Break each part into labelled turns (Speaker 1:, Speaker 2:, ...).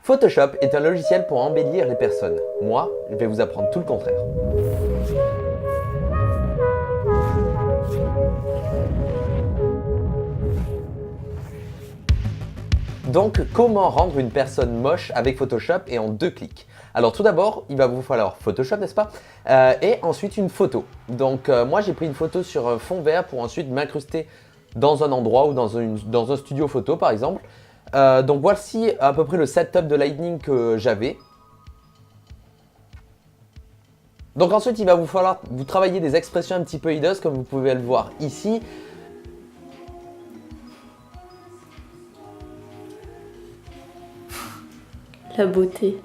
Speaker 1: Photoshop est un logiciel pour embellir les personnes. Moi, je vais vous apprendre tout le contraire. Donc, comment rendre une personne moche avec Photoshop et en 2 clics? Alors tout d'abord, il va vous falloir Photoshop, n'est-ce pas? Et ensuite une photo. Donc moi j'ai pris une photo sur un fond vert pour ensuite m'incruster dans un endroit ou dans un studio photo par exemple. Donc voici à peu près le setup de Lightning que j'avais. Donc ensuite il va vous falloir vous travailler des expressions un petit peu hideuses comme vous pouvez le voir ici.
Speaker 2: La beauté.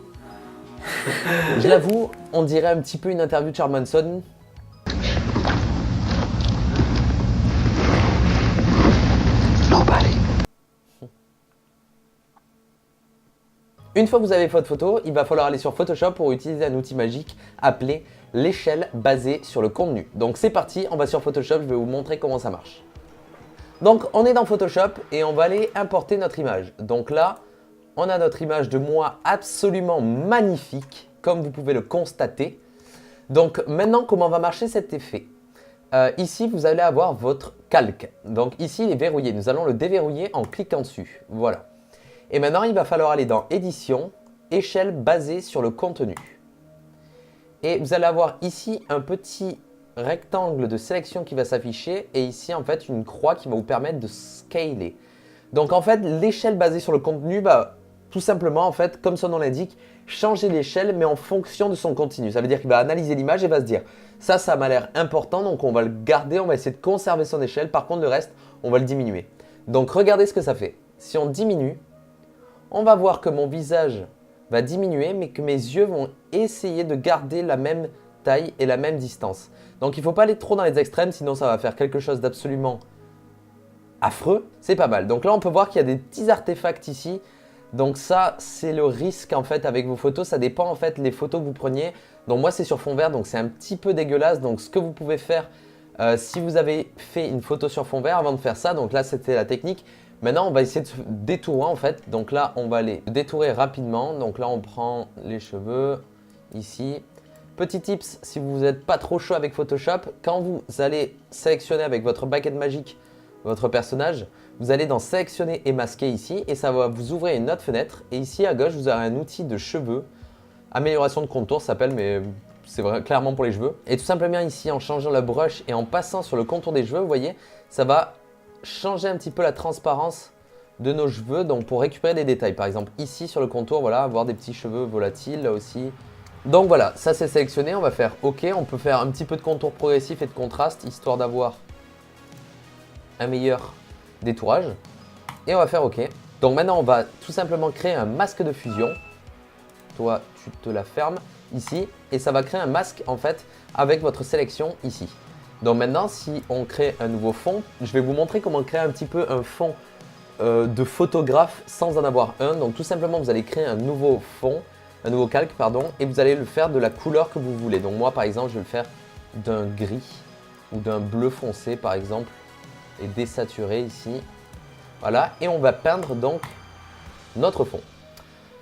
Speaker 1: Je l'avoue, on dirait un petit peu une interview de Charles Manson. Une fois que vous avez votre photo, il va falloir aller sur Photoshop pour utiliser un outil magique appelé l'échelle basée sur le contenu. Donc c'est parti, on va sur Photoshop, je vais vous montrer comment ça marche. Donc on est dans Photoshop et on va aller importer notre image. Donc là, on a notre image de moi absolument magnifique, comme vous pouvez le constater. Donc maintenant, comment va marcher cet effet? Ici, vous allez avoir votre calque. Donc ici, il est verrouillé. Nous allons le déverrouiller en cliquant dessus. Voilà. Et maintenant, il va falloir aller dans Édition, Échelle basée sur le contenu. Et vous allez avoir ici un petit rectangle de sélection qui va s'afficher et ici, en fait, une croix qui va vous permettre de scaler. Donc en fait, l'échelle basée sur le contenu va tout simplement, en fait, comme son nom l'indique, changer l'échelle mais en fonction de son contenu. Ça veut dire qu'il va analyser l'image et va se dire ça m'a l'air important, donc on va le garder, on va essayer de conserver son échelle. Par contre, le reste, on va le diminuer. Donc regardez ce que ça fait. Si on diminue, on va voir que mon visage va diminuer, mais que mes yeux vont essayer de garder la même taille et la même distance. Donc il ne faut pas aller trop dans les extrêmes, sinon ça va faire quelque chose d'absolument affreux. C'est pas mal. Donc là, on peut voir qu'il y a des petits artefacts ici. Donc ça, c'est le risque en fait avec vos photos. Ça dépend en fait les photos que vous preniez. Donc moi, c'est sur fond vert, donc c'est un petit peu dégueulasse. Donc ce que vous pouvez faire, si vous avez fait une photo sur fond vert avant de faire ça, donc là, c'était la technique. Maintenant, on va essayer de se détourer en fait. Donc là, on va les détourer rapidement. Donc là, on prend les cheveux ici. Petit tips, si vous n'êtes pas trop chaud avec Photoshop, quand vous allez sélectionner avec votre baguette magique votre personnage, vous allez dans sélectionner et masquer ici et ça va vous ouvrir une autre fenêtre. Et ici à gauche, vous avez un outil de cheveux. Amélioration de contour s'appelle, mais c'est clairement pour les cheveux. Et tout simplement ici, en changeant le brush et en passant sur le contour des cheveux, vous voyez, ça va changer un petit peu la transparence de nos cheveux, donc pour récupérer des détails. Par exemple ici sur le contour, voilà, avoir des petits cheveux volatiles là aussi. Donc voilà, ça c'est sélectionné, on va faire OK. On peut faire un petit peu de contour progressif et de contraste, histoire d'avoir un meilleur détourage. Et on va faire OK. Donc maintenant, on va tout simplement créer un masque de fusion. Toi, tu te la fermes ici. Et ça va créer un masque en fait avec votre sélection ici. Donc maintenant, si on crée un nouveau fond, je vais vous montrer comment créer un petit peu un fond de photographe sans en avoir un. Donc tout simplement, vous allez créer un nouveau fond, un nouveau calque, pardon, et vous allez le faire de la couleur que vous voulez. Donc moi, par exemple, je vais le faire d'un gris ou d'un bleu foncé, par exemple, et désaturer ici. Voilà, et on va peindre donc notre fond.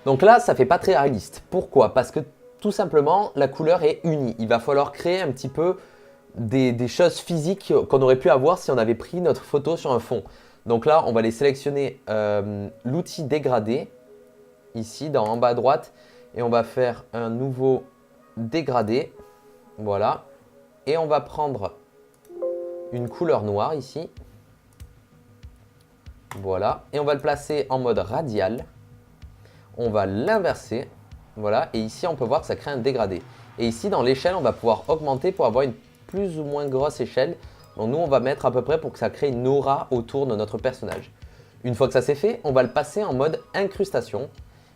Speaker 1: Donc là, ça fait pas très réaliste. Pourquoi? Parce que tout simplement, la couleur est unie. Il va falloir créer un petit peu des choses physiques qu'on aurait pu avoir si on avait pris notre photo sur un fond. Donc là, on va aller sélectionner l'outil dégradé, ici, en bas à droite, et on va faire un nouveau dégradé. Voilà, et on va prendre une couleur noire ici. Voilà, et on va le placer en mode radial. On va l'inverser. Voilà, et ici, on peut voir que ça crée un dégradé. Et ici, dans l'échelle, on va pouvoir augmenter pour avoir une plus ou moins grosse échelle. Donc nous, on va mettre à peu près pour que ça crée une aura autour de notre personnage. Une fois que ça c'est fait, on va le passer en mode incrustation.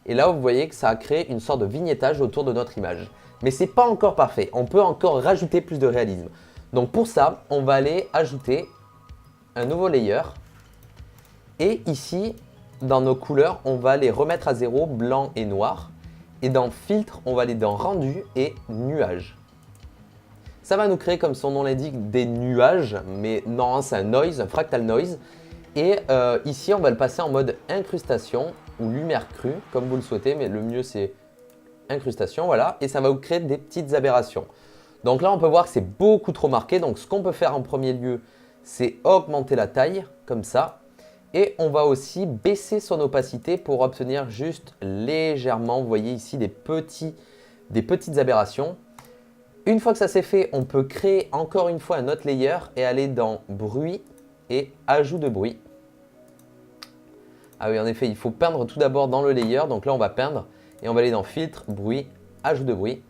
Speaker 1: Et là, vous voyez que ça a créé une sorte de vignettage autour de notre image. Mais ce n'est pas encore parfait. On peut encore rajouter plus de réalisme. Donc pour ça, on va aller ajouter un nouveau layer. Et ici, dans nos couleurs, on va les remettre à 0, blanc et noir. Et dans filtre, on va aller dans rendu et nuage. Ça va nous créer, comme son nom l'indique, des nuages, mais non, c'est un noise, un fractal noise. Et ici, on va le passer en mode incrustation. ou lumière crue, comme vous le souhaitez, mais le mieux c'est incrustation, voilà, et ça va vous créer des petites aberrations. Donc là, on peut voir que c'est beaucoup trop marqué, donc ce qu'on peut faire en premier lieu, c'est augmenter la taille, comme ça, et on va aussi baisser son opacité pour obtenir juste légèrement, vous voyez ici, des petites aberrations. Une fois que ça c'est fait, on peut créer encore une fois un autre layer et aller dans bruit et ajout de bruit. Ah oui, en effet, il faut peindre tout d'abord dans le layer. Donc là, on va peindre et on va aller dans filtre, bruit, ajout de bruit.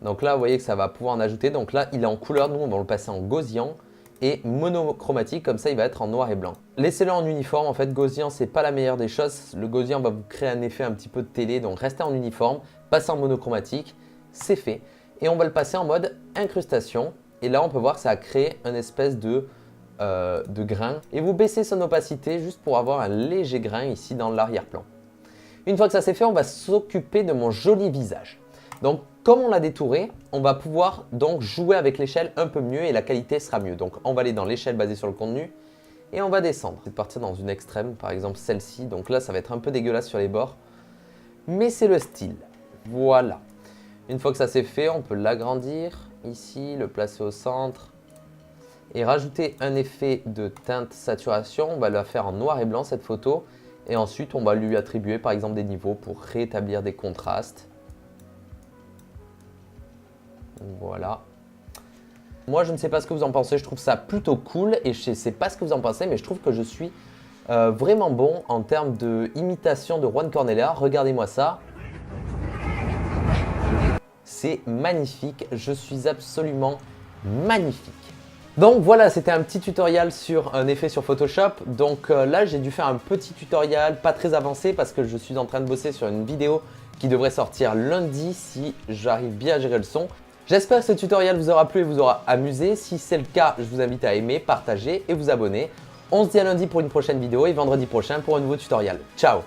Speaker 1: Donc là, vous voyez que ça va pouvoir en ajouter. Donc là, il est en couleur. Nous, on va le passer en Gaussian et monochromatique. Comme ça, il va être en noir et blanc. Laissez-le en uniforme. En fait, Gaussian, c'est pas la meilleure des choses. Le Gaussian va vous créer un effet un petit peu de télé. Donc restez en uniforme, passez en monochromatique. C'est fait. Et on va le passer en mode incrustation. Et là, on peut voir que ça a créé une espèce de grain. Et vous baissez son opacité juste pour avoir un léger grain ici dans l'arrière-plan. Une fois que ça c'est fait, on va s'occuper de mon joli visage. Donc, comme on l'a détouré, on va pouvoir donc jouer avec l'échelle un peu mieux et la qualité sera mieux. Donc, on va aller dans l'échelle basée sur le contenu et on va descendre. C'est de partir dans une extrême, par exemple celle-ci. Donc là, ça va être un peu dégueulasse sur les bords, mais c'est le style. Voilà. Une fois que ça c'est fait, on peut l'agrandir ici, le placer au centre et rajouter un effet de teinte saturation. On va la faire en noir et blanc cette photo et ensuite on va lui attribuer par exemple des niveaux pour rétablir des contrastes. Voilà. Moi je ne sais pas ce que vous en pensez, je trouve ça plutôt cool et je ne sais pas ce que vous en pensez, mais je trouve que je suis vraiment bon en termes d'imitation de Juan Cornella. Regardez-moi ça. C'est magnifique, je suis absolument magnifique. Donc voilà, c'était un petit tutoriel sur un effet sur Photoshop. Donc là, j'ai dû faire un petit tutoriel, pas très avancé parce que je suis en train de bosser sur une vidéo qui devrait sortir lundi si j'arrive bien à gérer le son. J'espère que ce tutoriel vous aura plu et vous aura amusé. Si c'est le cas, je vous invite à aimer, partager et vous abonner. On se dit à lundi pour une prochaine vidéo et vendredi prochain pour un nouveau tutoriel. Ciao!